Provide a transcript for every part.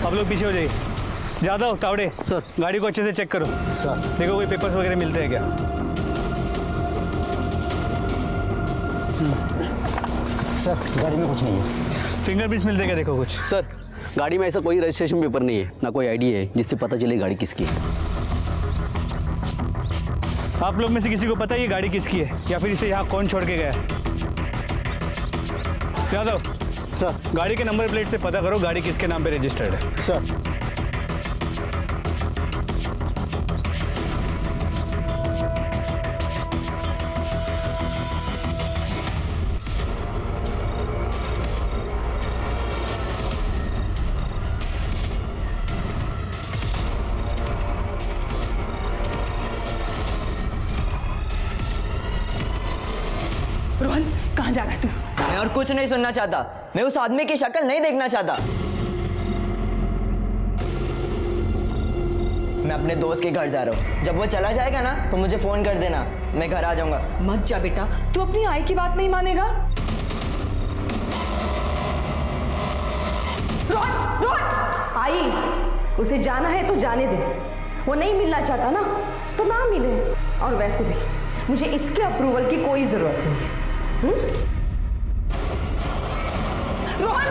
आप लोग पीछे हो जाइए। जादव, तावड़े सर। गाड़ी को अच्छे से चेक करो सर। देखो कोई पेपर्स वगैरह मिलते हैं क्या। सर गाड़ी में कुछ नहीं है। फिंगरप्रिंट्स मिलते हैं क्या, देखो कुछ। सर गाड़ी में ऐसा कोई रजिस्ट्रेशन पेपर नहीं है, ना कोई आईडी है जिससे पता चले गाड़ी किसकी है। आप लोग में से किसी को पता है ये गाड़ी किसकी है या फिर इसे यहाँ कौन छोड़ के गया है? यादव सर। गाड़ी के नंबर प्लेट से पता करो गाड़ी किसके नाम पे रजिस्टर्ड है। सर। रोहन, कहाँ जा रहा है तू? मैं और कुछ नहीं सुनना चाहता। मैं उस आदमी की शक्ल नहीं देखना चाहता। मैं अपने दोस्त के घर जा रहा हूँ। जब वो चला जाएगा ना तो मुझे फोन कर देना, मैं घर आ जाऊंगा। मत जा बेटा, तू अपनी आई की बात नहीं मानेगा। रोहन, रोहन, आई, उसे जाना है तो जाने दे। वो नहीं मिलना चाहता ना तो ना मिले। और वैसे भी मुझे इसके अप्रूवल की कोई जरूरत नहीं। रोहन,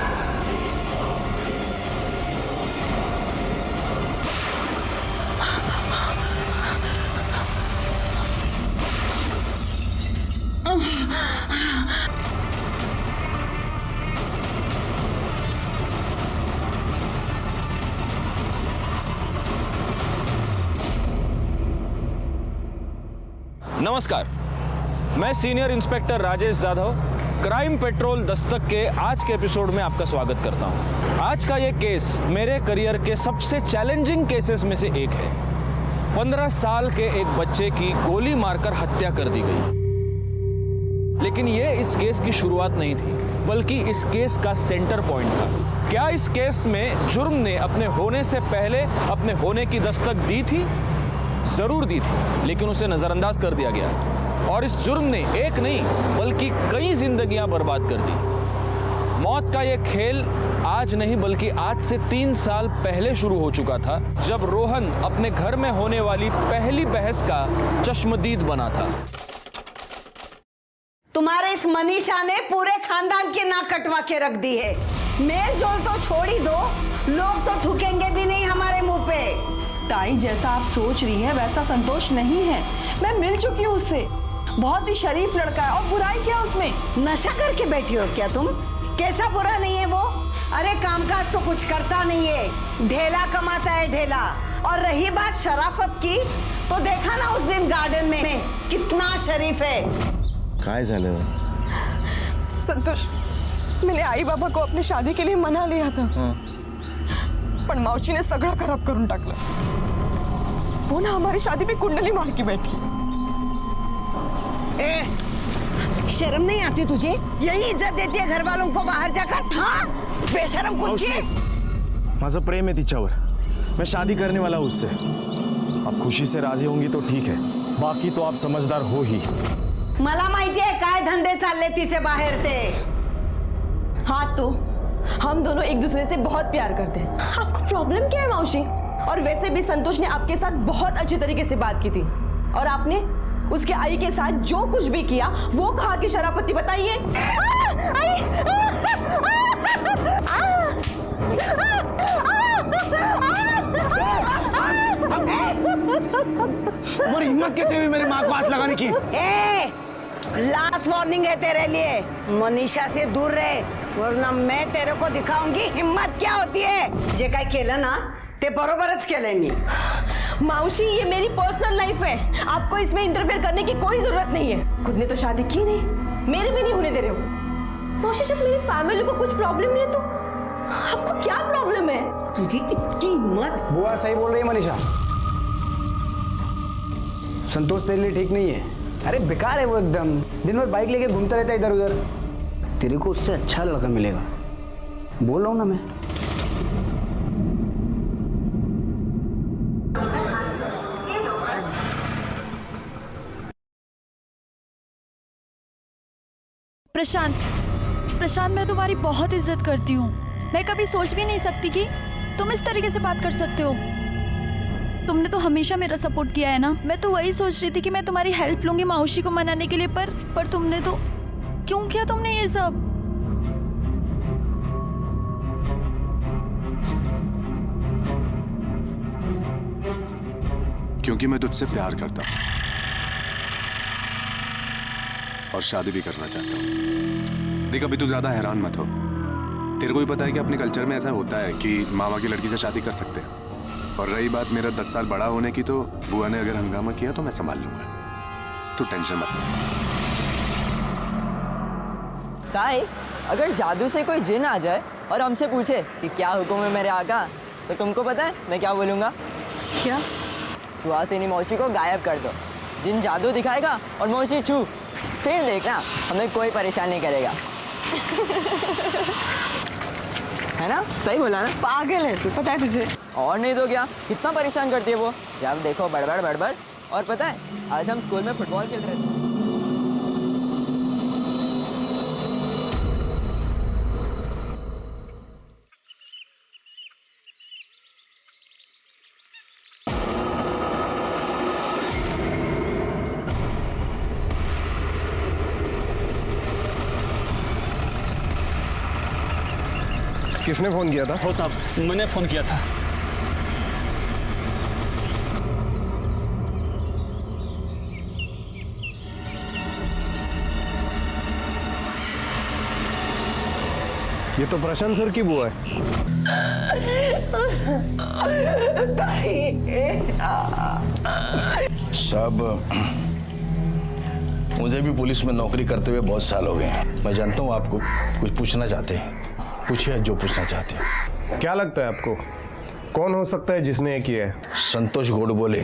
नमस्कार, मैं senior inspector Rajesh Jadhav crime petrol Dastak के आज के एपिसोड में आपका स्वागत करता हूं। आज का ये केस मेरे करियर के सबसे चैलेंजिंग केसेस में से एक है। 15 साल के एक बच्चे की गोली मारकर हत्या कर दी गई। लेकिन ये इस केस की शुरुआत नहीं थी, बल्कि इस केस का सेंटर पॉइंट था। क्या इस केस में जुर्म ने अपने होने से पहले अपने होने की दस्तक दी थी? जरूर दी थी, लेकिन उसे नजरअंदाज कर दिया गया और इस जुर्म ने एक नहीं बल्कि कई जिंदगियां बर्बाद कर दी। मौत का यह खेल आज नहीं बल्कि आज से 3 साल पहले शुरू हो चुका था, जब रोहन अपने घर में होने वाली पहली बहस का चश्मदीद बना था। तुम्हारे इस मनीषा ने पूरे खानदान की नाक कटवा के रख दी है। मेल जोल तो छोड़ ही दो, लोग तो थूकेंगे भी नहीं हमारे मुंह पे। ताई, जैसा आप सोच रही हैं वैसा संतोष नहीं है। मैं मिल चुकी हूँ उससे। बहुत ही शरीफ लड़का है। और बुराई क्या उसमें? नशा करके बैठी हो क्या तुम? कैसा बुरा नहीं है वो? अरे कामकाज तो कुछ करता नहीं है, ढेला कमाता है ढेला। और रही बात शराफत की, तो देखा ना उस दिन गार्डन में कितना शरीफ है। काय झालं? संतोष, मैंने आई बाबा को अपनी शादी के लिए मना लिया था, पण मावशीने सगळं खराब करून टाकलं। वो ना हमारी शादी पे कुंडली मार के बैठी। शर्म नहीं आती तुझे? यही इज्जत देती है घर वालों को बाहर जाकर। हाँ, बेशरम कुछ। माझं प्रेम है तिच्यावर। मैं शादी करने वाला हूँ उससे। आप खुशी से राजी होंगी तो ठीक है, बाकी तो आप समझदार हो ही। मला माहिती है काय धंदे चालले तिचे बाहेर ते। हाँ, तो हम दोनों एक दूसरे से बहुत प्यार करते हैं। आपको प्रॉब्लम क्या है मावशी? और वैसे भी संतोष ने आपके साथ बहुत अच्छे तरीके से बात की थी और आपने उसके आई के साथ जो कुछ भी किया वो कहा कि शराबती। बताइए। तुम्हारी हिम्मत कैसे हुई मेरी माँ को हाथ लगाने की? लास्ट वार्निंग है तेरे लिए, मनीषा से दूर रहे, वरना मैं तेरे को दिखाऊंगी हिम्मत क्या होती है। जे काय केलं ना ते बरोबरच केलंय मी। मावशी, ये मेरी पर्सनल लाइफ है, आपको इसमें इंटरफेयर करने की कोई जरूरत नहीं है। खुद ने तो शादी की नहीं, मेरे भी नहीं होने दे रहे हो। मावशी, जब मेरी फैमिली को कुछ प्रॉब्लम नहीं है तो आपको क्या प्रॉब्लम है? तुझी इतकी हिम्मत? बुआ सही बोल रही है मनीषा। संतोष तेरे लिए ठीक नहीं है। अरे बेकार है वो एकदम, दिन भर बाइक लेके घूमता रहता है इधर उधर। तेरे को उससे अच्छा लड़का मिलेगा, बोल रहा हूँ ना मैं। प्रशांत, प्रशांत, मैं तुम्हारी बहुत इज्जत करती हूँ। मैं कभी सोच भी नहीं सकती कि तुम इस तरीके से बात कर सकते हो? तुमने तो हमेशा मेरा सपोर्ट किया है ना। मैं तो वही सोच रही थी कि मैं तुम्हारी हेल्प लूंगी मौसी को मनाने के लिए, पर तुमने तो क्यों किया तुमने ये सब? क्योंकि मैं तुझसे प्यार करता हूं और शादी भी करना चाहता हूं। देख, अभी तू ज्यादा हैरान मत हो। तेरे को ही पता है कि अपने कल्चर में ऐसा होता है कि मामा की लड़की से शादी कर सकते हैं। और रही बात मेरा 10 साल बड़ा होने की, तो बुआ ने अगर हंगामा किया तो मैं संभाल लूंगा। तू टेंशन मत ले। ताई, अगर जादू से कोई जिन आ जाए और हमसे पूछे कि क्या हुक्म है मेरे आका, तो तुमको पता है मैं क्या बोलूँगा? क्या? सुहासिनी मौसी को गायब कर दो। जिन जादू दिखाएगा और मौसी छू, फिर देखना हमें कोई परेशान नहीं करेगा। है ना? सही बोला ना? पागल है तू, पता है तुझे? और नहीं तो क्या, कितना परेशान करती है वो। जब देखो बड़बड़ बड़बड़। और पता है, आज हम स्कूल में फुटबॉल खेल रहे थे। किसने फोन किया था? हो साहब, मैंने फ़ोन किया था। ये तो प्रशांत सर की बुआ है। साहब, मुझे भी पुलिस में नौकरी करते हुए बहुत साल हो गए। मैं जानता हूँ आपको कुछ पूछना चाहते हैं। पूछिए जो पूछना चाहते हैं। क्या लगता है आपको कौन हो सकता है जिसने ये किया है? संतोष गौड़ बोले।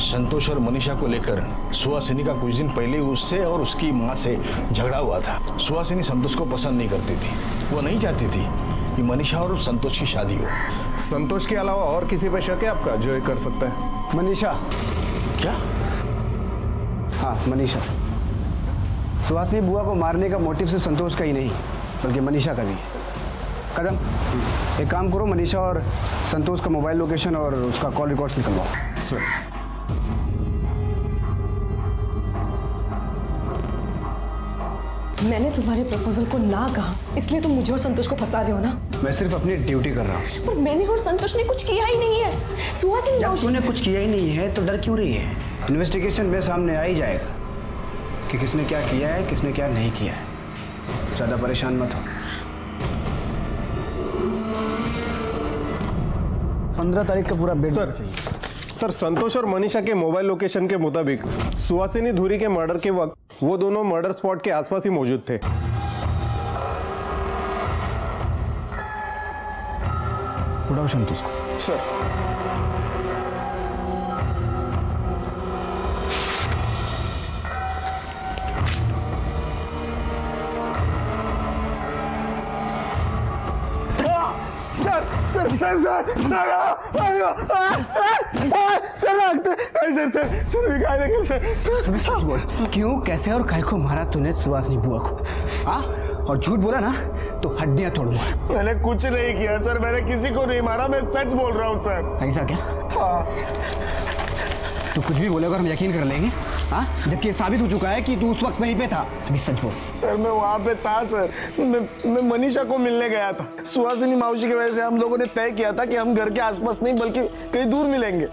संतोष और मनीषा को लेकर सुहासिनी का कुछ दिन पहले उससे और उसकी माँ से झगड़ा हुआ था। सुहासिनी संतोष को पसंद नहीं करती थी। वो नहीं चाहती थी कि मनीषा और संतोष की शादी हो। संतोष के अलावा और किसी पे शक है आपका जो ये कर सकता है? मनीषा। क्या? हाँ, मनीषा। सुहासिनी बुआ को मारने का मोटिव सिर्फ संतोष का ही नहीं बल्कि मनीषा का भी है। कदम, एक काम करो, मनीषा और संतोष का मोबाइल लोकेशन और उसका कॉल रिकॉर्ड निकलवाओ। सर, मैंने तुम्हारे प्रपोजल को ना कहा, इसलिए तुम मुझे और संतोष को फंसा रहे हो ना? मैं सिर्फ अपनी ड्यूटी कर रहा हूँ। पर मैंने और संतोष ने कुछ किया ही नहीं है। सुहासिनी जब मौसी तूने कुछ किया ही नहीं है तो डर क्यों रही है? इन्वेस्टिगेशन में सामने आ ही जाएगा कि किसने क्या किया है, किसने क्या नहीं किया है। ज्यादा परेशान मत हो। 15 तारीख का पूरा बेड सर, संतोष और मनीषा के मोबाइल लोकेशन के मुताबिक सुहासिनी धुरी के मर्डर के वक्त वो दोनों मर्डर स्पॉट के आसपास ही मौजूद थे। उठाओ संतोष को। सर, क्यों, कैसे और काहे को मारा तूने सुहासिनी बुआ को? हाँ, और झूठ बोला ना तो हड्डियां तोड़ूंगा। मैंने कुछ नहीं किया सर, मैंने किसी को नहीं मारा, मैं सच बोल रहा हूँ सर। ऐसा क्या? हाँ। तू कुछ भी बोलेगा हम यकीन कर लेंगे? हाँ, जबकि ये साबित हो चुका है कि तू उस वक्त वहीं पे था। अभी सच बोल। सर, मैं वहाँ पे था सर। मैं मनीषा को मिलने गया था। सुहासिनी मौसी की वजह से हम लोगों ने तय किया था कि हम घर के आसपास नहीं बल्कि कहीं दूर मिलेंगे।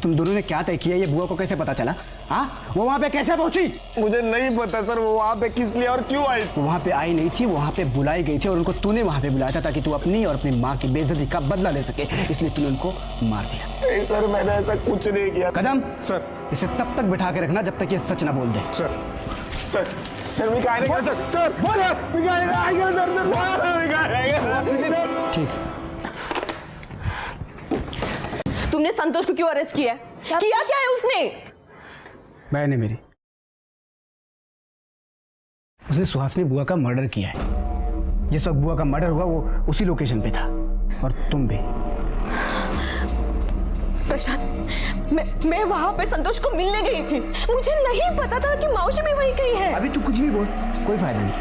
तुम दोनों ने क्या तय किया? ये बुआ को कैसे पता चला? हाँ, वो वहाँ पे कैसे पहुंची? मुझे नहीं पता सर, वो वहाँ पे किस लिए और क्यों आई? वहाँ पे आई नहीं थी, वहाँ पे बुलाई गई थी और उनको तूने वहाँ पे बुलाया था ताकि तू अपनी और अपनी माँ की बेइज्जती का बदला ले सके, इसलिए तूने उनको मार दिया। नहीं सर, मैंने ऐसा कुछ नहीं किया। कदम सर, इसे तब तक बिठा के रखना जब तक ये सच ना बोल दे। सर, सर, सर, मैं काहे नहीं सर, सर, बोल यार, मैं काहे नहीं आएगा सर, सर, मैं काहे आएगा? ठीक। तुमने संतोष को क्यों अरेस्ट किया? किया क्या है उसने? बहन है मेरी, उसने सुहासिनी बुआ का मर्डर किया है। जिस वक्त बुआ का मर्डर हुआ वो उसी लोकेशन पे था और तुम भी। प्रशांत, मैं वहां पे संतोष को मिलने गई थी। मुझे नहीं पता था कि मौसी भी वहीं कहीं है। अभी तू कुछ भी बोल, कोई फायदा नहीं।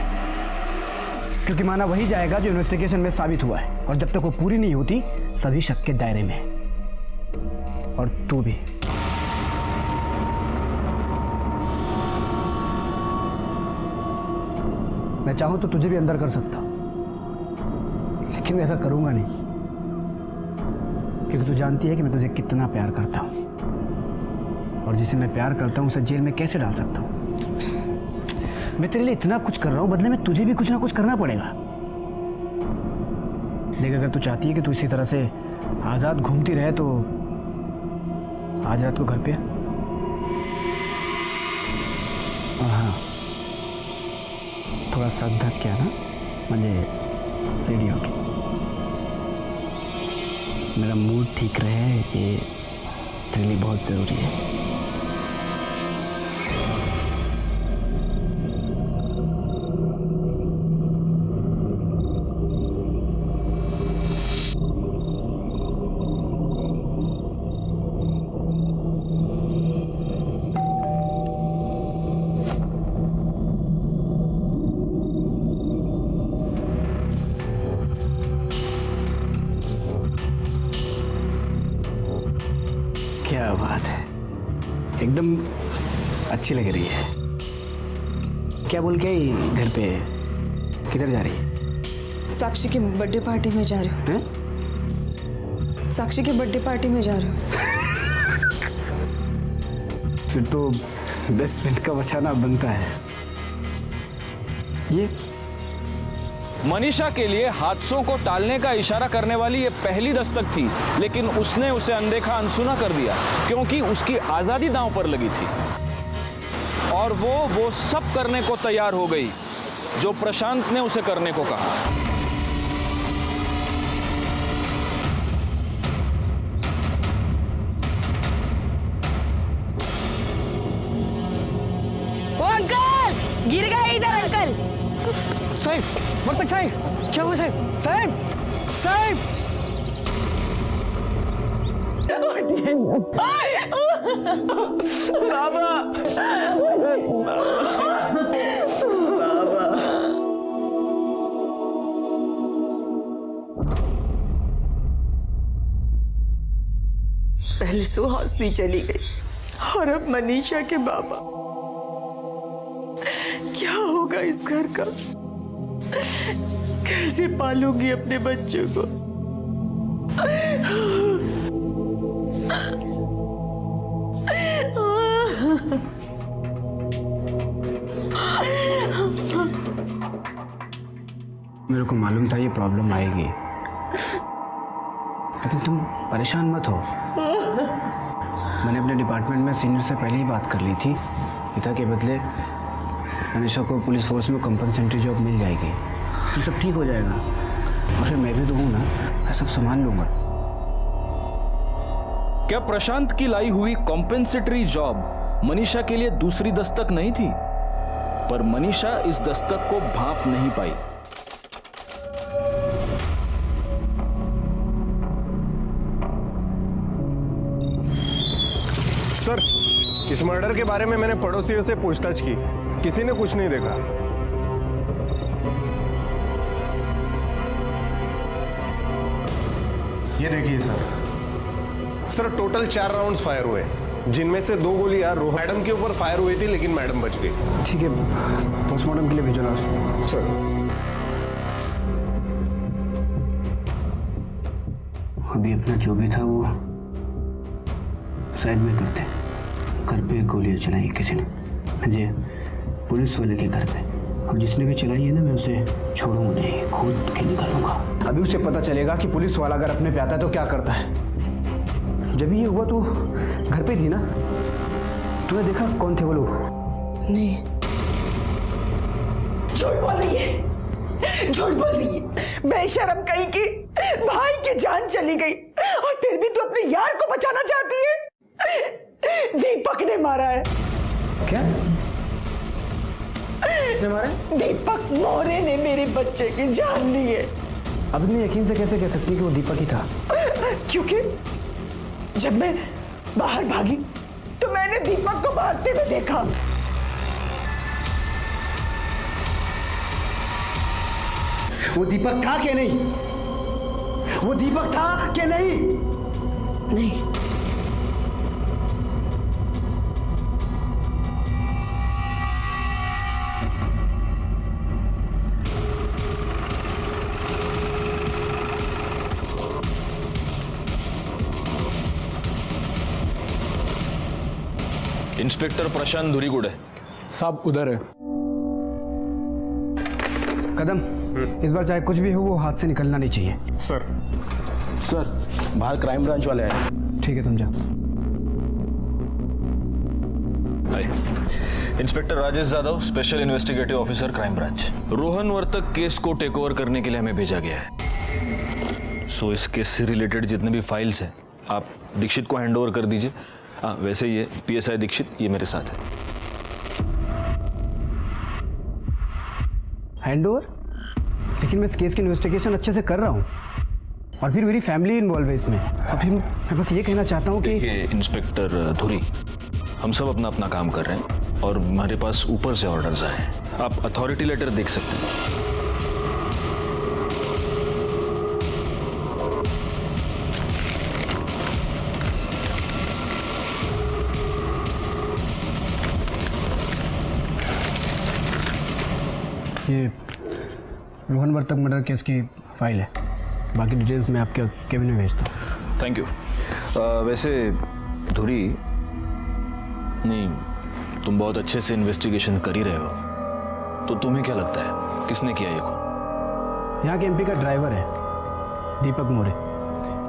क्योंकि माना वही जाएगा जो इन्वेस्टिगेशन में साबित हुआ है, और जब तक वो पूरी नहीं होती सभी शक के दायरे में है। और तू भी। मैं चाहूं तो तुझे भी अंदर कर सकता हूं, लेकिन मैं ऐसा करूंगा नहीं, क्योंकि तू जानती है कि मैं तुझे कितना प्यार करता हूं, और जिसे मैं प्यार करता हूं उसे जेल में कैसे डाल सकता हूं। मैं तेरे लिए इतना कुछ कर रहा हूं, बदले में तुझे भी कुछ ना कुछ करना पड़ेगा। देख, अगर तू चाहती है कि तू इसी तरह से आजाद घूमती रहे तो आज रात को घर पे। और हाँ, थोड़ा सच धज किया ना, म्हणजे रेडी होके। मेरा मूड ठीक रहे, ये तेरे लिए बहुत ज़रूरी है। क्या बात है, एकदम अच्छी लग रही है। क्या बोल के आई घर पे? किधर जा रही है? साक्षी की बर्थडे पार्टी में जा रही हूँ। साक्षी की बर्थडे पार्टी में जा रही हूँ। फिर तो बेस्ट फ्रेंड का बचाना बनता है। ये मनीषा के लिए हादसों को टालने का इशारा करने वाली ये पहली दस्तक थी, लेकिन उसने उसे अनदेखा अनसुना कर दिया, क्योंकि उसकी आजादी दांव पर लगी थी। और वो सब करने को तैयार हो गई जो प्रशांत ने उसे करने को कहा। ओ अंकल, गिर गए इधर अंकल। साहब, वक्त तक साहब, क्या हुआ साहब? साहब, साहब। बाबा, पहले सुहासिनी चली गई और अब मनीषा के बाबा। क्या होगा इस घर का? कैसे पालूंगी अपने बच्चों को? मेरे को मालूम था ये प्रॉब्लम आएगी, लेकिन तुम परेशान मत हो। मैंने अपने डिपार्टमेंट में सीनियर से पहले ही बात कर ली थी। पिता के बदले मनीषा को पुलिस फोर्स में कंपनसेटरी जॉब मिल जाएगी, फिर सब ठीक हो जाएगा। और फिर मैं भी तो हूँ ना, मैं सब संभाल लूंगा। क्या प्रशांत की लाई हुई कॉम्पेंसेटरी जॉब मनीषा के लिए दूसरी दस्तक नहीं थी? पर मनीषा इस दस्तक को भांप नहीं पाई। सर, इस मर्डर के बारे में मैंने पड़ोसियों से पूछताछ की, किसी ने कुछ नहीं देखा। ये देखिए सर, टोटल 4 राउंड्स फायर हुए, जिनमें से 2 गोलियां मैडम के ऊपर फायर हुई थी, लेकिन मैडम बच गई। ठीक है, पोस्टमार्टम के लिए भेजना सर। अभी अपना जो भी था वो साइड में करते। घर पे गोलियां चलाई किसी ने, मुझे पुलिस वाले के घर पे, और जिसने भी चलाई है ना, मैं उसे छोड़ूंगा नहीं, खुद के निकालूंगा। अभी उसे पता चलेगा कि पुलिस वाला अगर अपने पे आता है तो क्या करता है। जब ये हुआ तो घर पे थी ना, तूने देखा कौन थे वो लोग? नहीं, झूठ बोल रही है, झूठ बोल रही है। बेशरम कहीं की, भाई की जान चली गई और फिर भी तू अपने यार को बचाना चाहती है। दीपक ने मारा है। क्या? किसने मारा है? दीपक मोरे ने मेरे बच्चे की जान ली है। अब इतने यकीन से कैसे कह सकती कि वो दीपक ही था? क्योंकि जब मैं बाहर भागी तो मैंने दीपक को भागते हुए देखा। वो दीपक था कि नहीं? वो दीपक था कि नहीं? नहीं। इंस्पेक्टर प्रशांत धुरीगुड़े साहब उधर है। कदम, इस बार चाहे कुछ भी हो वो हाथ से निकलना नहीं चाहिए। सर सर बाहर क्राइम ब्रांच वाले आए। ठीक है, तुम जाओ। Hi, inspector Rajesh Yadav, special investigative officer, crime branch. Rohan Vartak case को टेक ओवर करने के लिए हमें भेजा गया है। सो इस केस से रिलेटेड जितने भी फाइल्स हैं आप दीक्षित को हैंड ओवर कर दीजिए। हाँ, वैसे ये PSI दीक्षित, ये मेरे साथ है। Hand over? लेकिन मैं इस केस की इन्वेस्टिगेशन अच्छे से कर रहा हूँ और फिर मेरी फैमिली इन्वॉल्व है इसमें। और फिर मैं बस ये कहना चाहता हूँ कि देखिए इंस्पेक्टर धुरी, हम सब अपना अपना काम कर रहे हैं और हमारे पास ऊपर से ऑर्डर्स आए हैं। आप अथॉरिटी लेटर देख सकते हैं। ये रोहन वर्तक मर्डर केस की फाइल है। बाकी डिटेल्स मैं आपके केबिन में भेजता हूँ। Thank you. वैसे धुरी, नहीं, तुम बहुत अच्छे से इन्वेस्टिगेशन कर ही रहे हो, तो तुम्हें क्या लगता है किसने किया ये खून? यहाँ के MP का ड्राइवर है दीपक मोरे।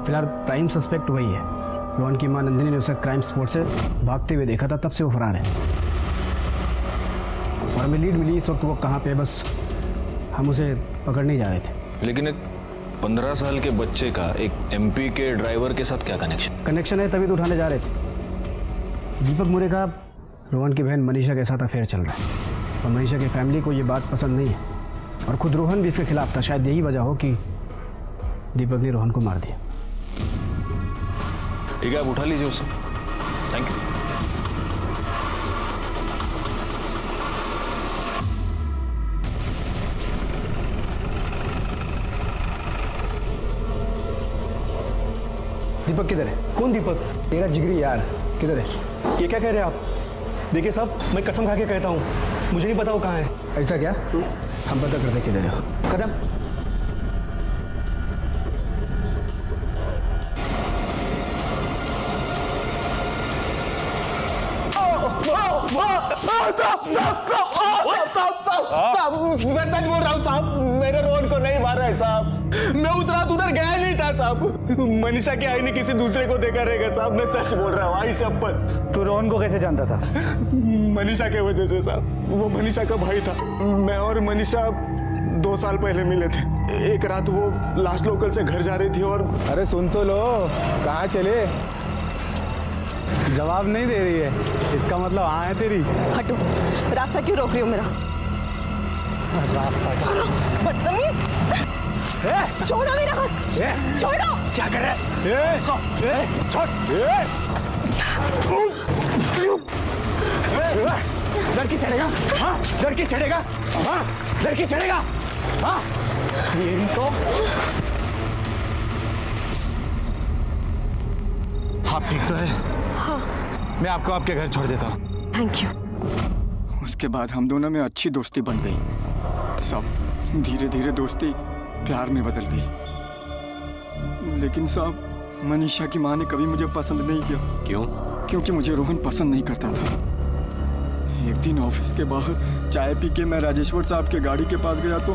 फिलहाल प्राइम सस्पेक्ट वही है। रोहन की मां नंदिनी ने उसे क्राइम स्पॉट से भागते हुए देखा था, तब से वो फरार है। और हमें लीड मिली इस वक्त वो कहाँ पे है, बस हम उसे पकड़ने जा रहे थे। लेकिन एक 15 साल के बच्चे का एक MP के ड्राइवर के साथ क्या कनेक्शन है, तभी तो उठाने जा रहे थे। दीपक मोरे का रोहन की बहन मनीषा के साथ अफेयर चल रहा है और मनीषा की फैमिली को ये बात पसंद नहीं है और खुद रोहन भी इसके खिलाफ था। शायद यही वजह हो कि दीपक ने रोहन को मार दिया। ठीक है, आप उठा लीजिए उसे। Thank you. दीपक किधर है? कौन दीपक? तेरा जिगरी यार किधर है? ये क्या कह रहे हैं आप? देखिए साहब, मैं कसम खा के कहता हूँ, मुझे नहीं पता वो कहाँ है। ऐसा क्या? हम पता करते किधर है। कदम, मैं सच बोल रहा हूँ साहब, मेरे रोहन को नहीं मारा है साहब। मैं उस रात उधर गया नहीं था साहब। मनीषा के आई ने किसी दूसरे को देखा रहेगा साहब। मैं सच बोल रहा हूँ, आई शपथ। तू रोहन को कैसे जानता था? मनीषा के वजह से साहब। वो मनीषा का भाई था। मैं और मनीषा 2 साल पहले मिले थे। एक रात वो लास्ट लोकल से घर जा रही थी और अरे सुन तो लो, कहाँ चले? जवाब नहीं दे रही है, इसका मतलब हाँ है तेरी। हटो, रास्ता क्यों रोक रही हो मेरा? रास्ता छोड़ो, बदतमीज! छोड़ो मेरा हाथ! छोड़ो! क्या कर रहे हैं? छोड़! लड़की चढ़ेगा? हाँ, लड़की चढ़ेगा? हाँ, लड़की चढ़ेगा? हाँ, ये तो आप ठीक तो है? हाँ। मैं आपको आपके घर छोड़ देता हूँ। Thank you. उसके बाद हम दोनों में अच्छी दोस्ती बन गई। सब धीरे धीरे दोस्ती प्यार में बदल गई। लेकिन साहब, मनीषा की माँ ने कभी मुझे पसंद नहीं किया। क्यों? क्योंकि मुझे रोहन पसंद नहीं करता था। एक दिन ऑफिस के बाहर चाय पी के मैं राजेश्वर साहब के गाड़ी के पास गया तो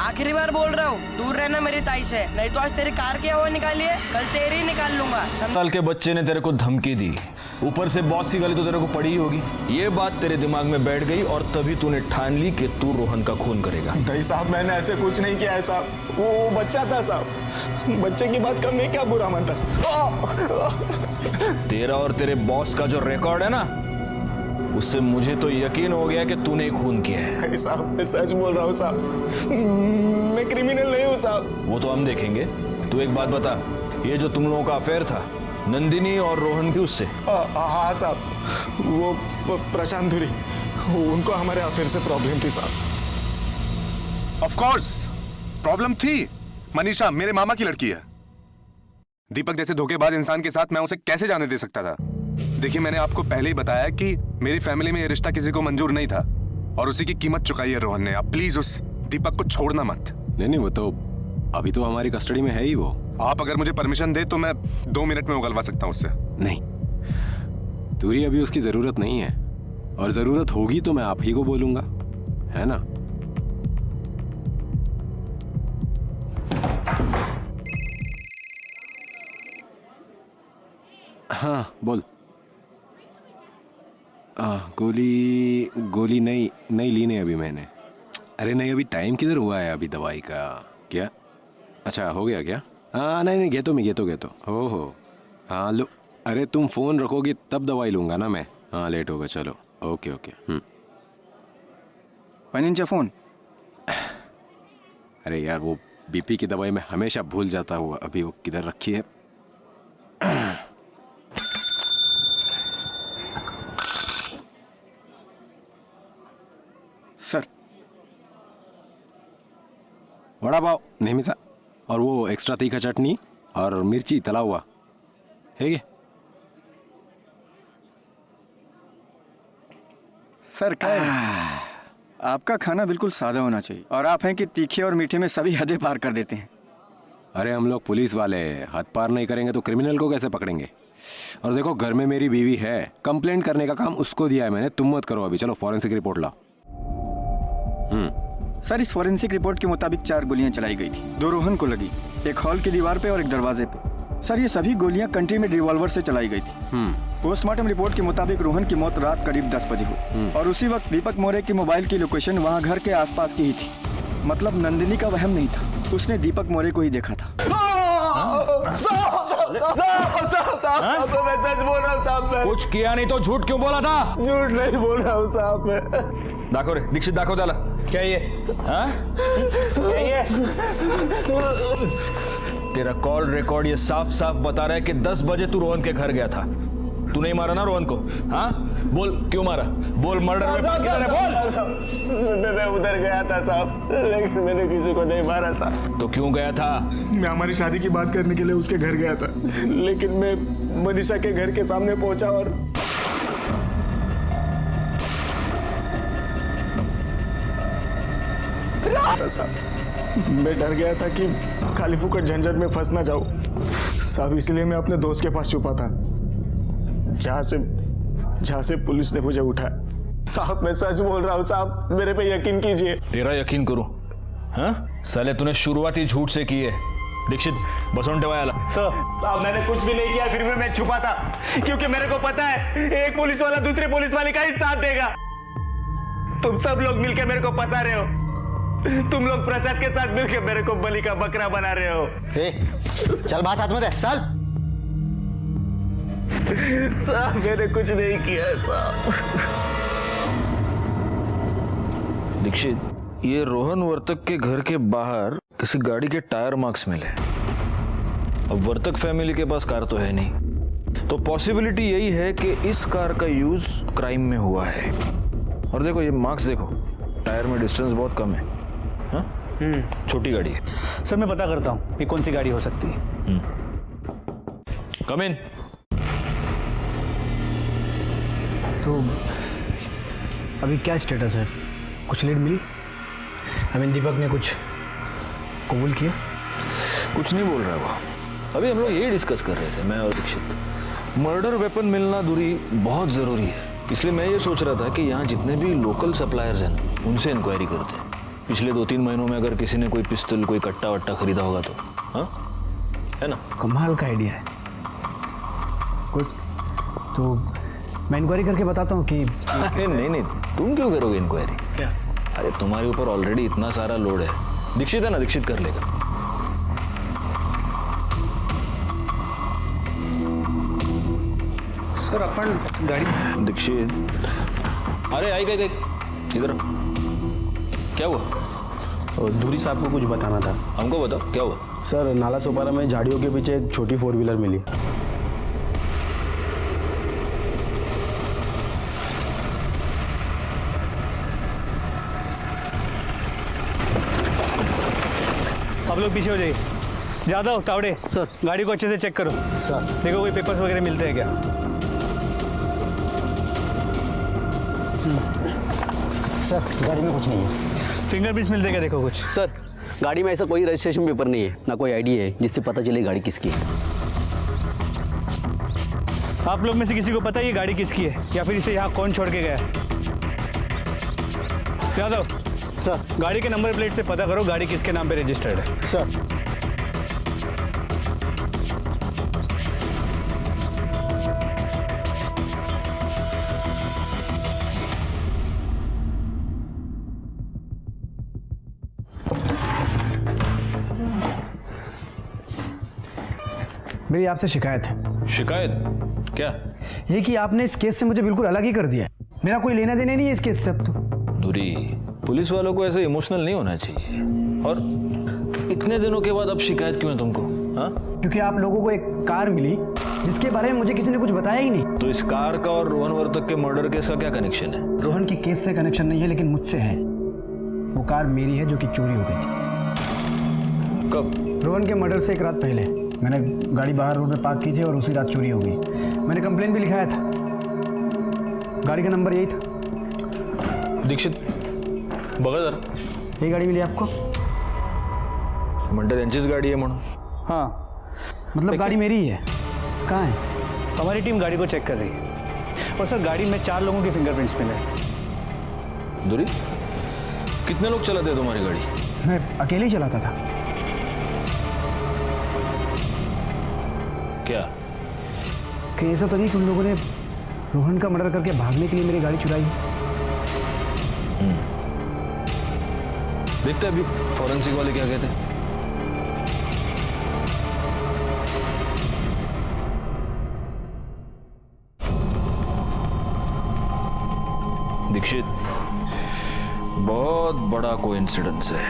आखिरी बार बोल रहा हूँ, दूर रहना मेरी ताई से, नहीं तो आज तेरी कार की हवा निकालिए, कल तेरी ही निकाल लूंगा। 7 साल के बच्चे ने तेरे को धमकी दी, ऊपर से बॉस की गाली तो तेरे को पड़ी ही होगी। ये बात तेरे दिमाग में बैठ गई और तभी तूने ठान ली कि तू रोहन का खून करेगा। नहीं साहब, मैंने ऐसे कुछ नहीं किया है साहब। वो बच्चा था साहब। बच्चे की बात का मैं क्या बुरा मानता साहब। तेरा और तेरे बॉस का जो रिकॉर्ड है ना, उससे मुझे तो यकीन हो गया कि तूने खून किया है। साहब, मैं सच बोल रहा हूँ साहब। मैं क्रिमिनल नहीं हूँ साहब। वो तो हम देखेंगे। तू एक बात बता, ये जो तुम लोगों का अफेयर था नंदिनी और रोहन की उससे? हाँ साहब, वो प्रशांत धुरी, उनको हमारे अफेयर से प्रॉब्लम थी साहब। ऑफ कोर्स प्रॉब्लम थी। मनीषा मेरे मामा की लड़की है। दीपक जैसे धोखेबाज इंसान के साथ मैं उसे कैसे जाने दे सकता था? देखिए, मैंने आपको पहले ही बताया कि मेरी फैमिली में ये रिश्ता किसी को मंजूर नहीं था और उसी की कीमत चुकाई है रोहन ने। आप प्लीज उस दीपक को छोड़ना मत। नहीं, वो तो अभी तो हमारी कस्टडी में है ही वो। आप अगर मुझे परमिशन दे तो मैं 2 मिनट में उगलवा सकता हूँ उससे। नहीं, तुरी अभी उसकी जरूरत नहीं है, और जरूरत होगी तो मैं आप ही को बोलूंगा, है ना? हाँ बोल। गोली नहीं ली नहीं अभी मैंने। अरे नहीं, अभी टाइम किधर हुआ है अभी दवाई का? क्या? अच्छा, हो गया क्या? हाँ नहीं, गेतो हो। हाँ लो, अरे तुम फोन रखोगी तब दवाई लूंगा ना मैं। हाँ लेट होगा, चलो ओके। पनींचा फोन। अरे यार, वो बीपी की दवाई मैं हमेशा भूल जाता हूँ, अभी वो किधर रखी है। सर, वड़ा पाव नेहमीचा, और वो एक्स्ट्रा तीखा चटनी और मिर्ची तला हुआ है क्या? सर क्या है? आपका खाना बिल्कुल सादा होना चाहिए, और आप हैं कि तीखे और मीठे में सभी हदें पार कर देते हैं। अरे हम लोग पुलिस वाले हद पार नहीं करेंगे तो क्रिमिनल को कैसे पकड़ेंगे? और देखो, घर में मेरी बीवी है, कंप्लेंट करने का काम उसको दिया है मैंने, तुम मत करो अभी। चलो फॉरेंसिक रिपोर्ट लाओ। सर, इस फॉरेंसिक रिपोर्ट के मुताबिक 4 गोलियां चलाई गई थी। 2 रोहन को लगी, एक हॉल की दीवार पे और एक दरवाजे पे। सर, ये सभी गोलियां कंट्री में रिवॉल्वर से चलाई गई थी। पोस्टमार्टम रिपोर्ट के मुताबिक रोहन की मौत रात करीब 10 बजे को, और उसी वक्त दीपक मौर्य की मोबाइल की लोकेशन वहाँ घर के आसपास की ही थी। मतलब नंदिनी का वहम नहीं था, उसने दीपक मौर्य को ही देखा था। मैं सच बोल रहा हूँ साहब। कुछ किया नहीं तो झूठ क्यों बोला था? झूठ नहीं बोल रहा हूँ साहब मैं। दाखव रे दीक्षित, दाखव त्याला। क्या ये? हाँ? क्या ये? तेरा कॉल रिकॉर्ड ये साफ साफ बता रहा है कि 10 बजे तू रोहन के घर गया था। तू नहीं मारा ना रोहन को? हाँ बोल, क्यों मारा? बोल, मर्डर में किधर है? बोल। मैं उधर गया था साहब, लेकिन मैंने किसी को नहीं मारा साहब। तो क्यों गया था? मैं हमारी शादी की बात करने के लिए उसके घर गया था, लेकिन मैं मनीषा के घर के सामने पहुंचा और मैं डर गया था कि खाली फुकट झंझट में फंस ना जाऊं साहब, इसलिए मैं अपने दोस्त के पास छुपा था, जहां से पुलिस ने मुझे उठाया। साहब मैं सच बोल रहा हूँ साहब, मेरे पे यकीन कीजिए। तेरा यकीन करूं? हाँ साले, तूने शुरुआत ही झूठ से की है। दीक्षित बसों टेवायाला। साहब मैंने कुछ भी नहीं किया, फिर भी मैं छुपा था, क्योंकि मेरे को पता है एक पुलिस वाला दूसरे पुलिस वाले का ही साथ देगा। तुम सब लोग मिलकर मेरे को फंसा रहे हो, तुम लोग प्रसाद के साथ मिलकर मेरे को बलि का बकरा बना रहे हो। चल बात हाथ में दे, चल। साहब मैंने कुछ नहीं किया साहब। दीक्षित, ये रोहन वर्तक के घर के बाहर किसी गाड़ी के टायर मार्क्स मिले। अब वर्तक फैमिली के पास कार तो है नहीं, तो पॉसिबिलिटी यही है कि इस कार का यूज क्राइम में हुआ है। और देखो ये मार्क्स देखो, टायर में डिस्टेंस बहुत कम है। हाँ? छोटी गाड़ी है। सर मैं पता करता हूँ कि कौन सी गाड़ी हो सकती है। कम इन। तो अभी क्या स्टेटस है? कुछ लीड मिली? दीपक ने कुछ कबूल किया? कुछ नहीं बोल रहा वो। अभी हम लोग यही डिस्कस कर रहे थे, मैं और दीक्षित। मर्डर वेपन मिलना दूरी बहुत ज़रूरी है, इसलिए मैं ये सोच रहा था कि यहाँ जितने भी लोकल सप्लायर्स हैं उनसे इंक्वायरी करते हैं। पिछले 2-3 महीनों में अगर किसी ने कोई पिस्तौल, कोई कट्टा वट्टा खरीदा होगा तो, हाँ है ना? कमाल का आइडिया है। कुछ तो मैं इंक्वायरी करके बताता हूँ कि नहीं, तुम क्यों करोगे इंक्वायरी? क्या? अरे तुम्हारे ऊपर ऑलरेडी इतना सारा लोड है। दीक्षित है ना, दीक्षित कर लेगा। सर अपन गाड़ी। दीक्षित, अरे आई गई इधर। क्या हुआ? धुरी साहब को कुछ बताना था। हमको बताओ क्या हुआ? सर नाला सोपारा में झाड़ियों के पीछे एक छोटी 4 व्हीलर मिली। लोग पीछे हो जाइए। जादव, तावड़े सर, गाड़ी को अच्छे से चेक करो सर। देखो कोई पेपर्स वगैरह मिलते हैं क्या। सर गाड़ी में कुछ नहीं है। फिंगरप्रिंट्स मिलते हैं क्या, देखो कुछ। सर गाड़ी में ऐसा कोई रजिस्ट्रेशन पेपर नहीं है, ना कोई आईडी है जिससे पता चले गाड़ी किसकी है। आप लोग में से किसी को पता है ये गाड़ी किसकी है, या फिर इसे यहाँ कौन छोड़ के गया है? यादव सर, गाड़ी के नंबर प्लेट से पता करो गाड़ी किसके नाम पे रजिस्टर्ड है। सर मेरी आपसे शिकायत है। शिकायत क्या? ये कि आपने इस केस से मुझे बिल्कुल अलग ही कर दिया है। मेरा कोई लेना देना नहीं है इस केस से अब तो। दूरी, पुलिस वालों को ऐसे इमोशनल नहीं होना चाहिए। और इतने दिनों के बाद अब शिकायत क्यों है तुमको? हाँ, क्योंकि आप लोगों को एक कार मिली जिसके बारे में मुझे किसी ने कुछ बताया ही नहीं। तो इस कार का और रोहन वर्तक के मर्डर केस का क्या कनेक्शन है? रोहन की केस से कनेक्शन नहीं है, लेकिन मुझसे है। वो कार मेरी है जो कि चोरी हो गई थी। कब? रोहन के मर्डर से एक रात पहले मैंने गाड़ी बाहर रोड पे पार्क की थी और उसी रात चोरी हो गई। मैंने कंप्लेन भी लिखाया था। गाड़ी का नंबर यही था। दीक्षित बघा जरा, यही गाड़ी मिली आपको? म्हणते त्यांचीच गाड़ी है म्हणून। हाँ, मतलब गाड़ी मेरी ही है। कहाँ है? हमारी टीम गाड़ी को चेक कर रही है और सर गाड़ी में 4 लोगों के फिंगरप्रिंट्स मिले। दूरी, कितने लोग चलाते हैं तुम्हारी गाड़ी? मैं अकेले ही चलाता था। क्या? कि ऐसा तो नहीं कि उन लोगों ने रोहन का मर्डर करके भागने के लिए मेरी गाड़ी चुराई? देखते हैं अभी फॉरेंसिक वाले क्या कहते हैं। दीक्षित, बहुत बड़ा कोइंसिडेंस है।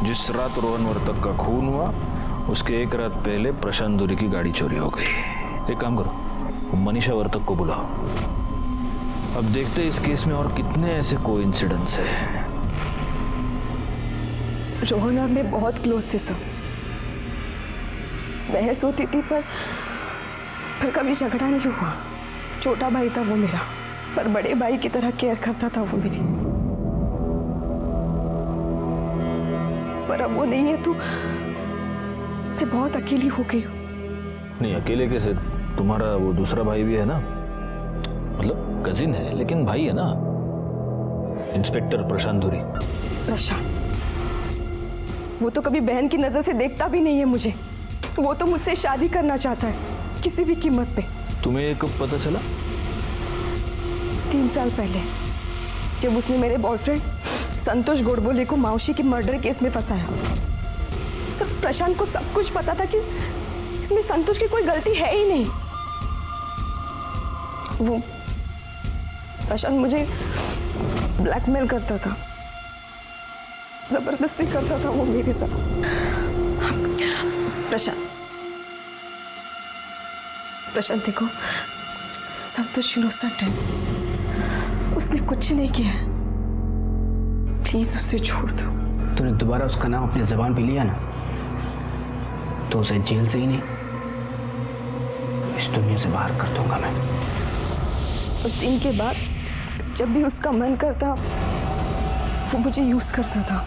जिस रात रोहन वर्तक का खून हुआ उसके एक रात पहले प्रशांत दूरी की गाड़ी चोरी हो गई। एक काम करो, मनीषा वर्तक को बुलाओ। अब देखते हैं इस केस में और कितने ऐसे कोइंसिडेंस है। रोहन और मैं बहुत क्लोज थे सर। बहस होती थी पर कभी झगड़ा नहीं हुआ। छोटा भाई था वो मेरा, पर बड़े भाई की तरह केयर करता था वो मेरी। पर अब वो नहीं है तो मैं बहुत अकेली हो गई हूँ। नहीं, अकेले कैसे? तुम्हारा वो दूसरा भाई भी है ना, मतलब कजिन है लेकिन भाई है ना, इंस्पेक्टर प्रशांत दूरी। प्रशांत, वो तो कभी बहन की नजर से देखता भी नहीं है मुझे। वो तो मुझसे शादी करना चाहता है किसी भी कीमत पे। तुम्हें ये कब पता चला? 3 साल पहले, जब उसने मेरे बॉयफ्रेंड संतोष गोडबोले को मावशी के मर्डर केस में फंसाया। सब प्रशांत को सब कुछ पता था कि इसमें संतोष की कोई गलती है ही नहीं। वो प्रशांत मुझे ब्लैकमेल करता था, जबरदस्ती करता था वो मेरे साथ। प्रशांत देखो, संतोष इनोसेंट है, उसने कुछ नहीं किया है। प्लीज उसे छोड़ दो। तूने दोबारा उसका नाम अपनी जबान पे लिया ना तो उसे जेल से ही नहीं, इस दुनिया से बाहर कर दूंगा मैं। उस दिन के बाद जब भी उसका मन करता वो मुझे यूज करता था।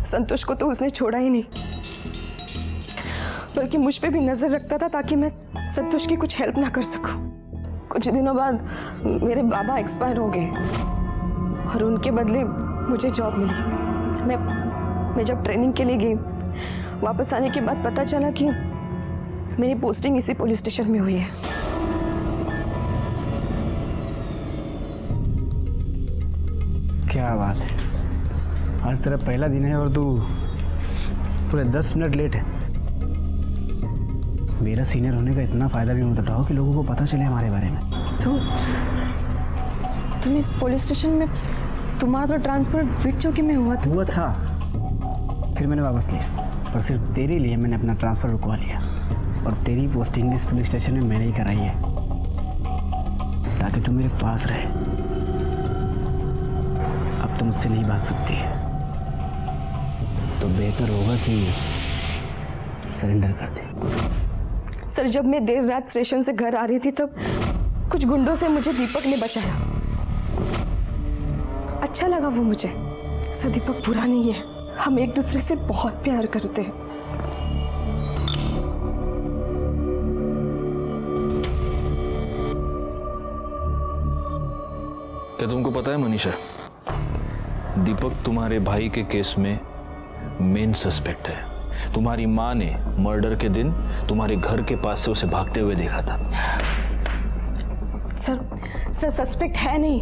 संतोष को तो उसने छोड़ा ही नहीं, बल्कि मुझ पे भी नजर रखता था ताकि मैं संतोष की कुछ हेल्प ना कर सकूं। कुछ दिनों बाद मेरे बाबा एक्सपायर हो गए और उनके बदले मुझे जॉब मिली। मैं जब ट्रेनिंग के लिए गई, वापस आने के बाद पता चला कि मेरी पोस्टिंग इसी पुलिस स्टेशन में हुई है। क्या बात है, आज तेरा पहला दिन है और तू पूरे 10 मिनट लेट है। मेरा सीनियर होने का इतना फायदा भी मत उठाओ कि लोगों को पता चले हमारे बारे में। तुम इस पुलिस स्टेशन में तुम्हारा तो ट्रांसफर बीट चौकी में हुआ था। फिर मैंने वापस लिया और सिर्फ तेरे लिए मैंने अपना ट्रांसफर रुकवा लिया और तेरी पोस्टिंग इस पुलिस स्टेशन में मैंने ही कराई है ताकि तू मेरे पास रहे। अब तो मुझसे नहीं भाग सकती है। तो बेहतर होगा कि सरेंडर कर दे। सर, जब मैं देर रात स्टेशन से घर आ रही थी तब कुछ गुंडों से मुझे दीपक ने बचाया। अच्छा लगा वो मुझे। सर, दीपक बुरा नहीं है, हम एक दूसरे से बहुत प्यार करते हैं। क्या तुमको पता है मनीषा, दीपक तुम्हारे भाई के केस में मेन सस्पेक्ट है। तुम्हारी माँ ने मर्डर के दिन तुम्हारे घर के पास से उसे भागते हुए देखा था। सर सस्पेक्ट है नहीं,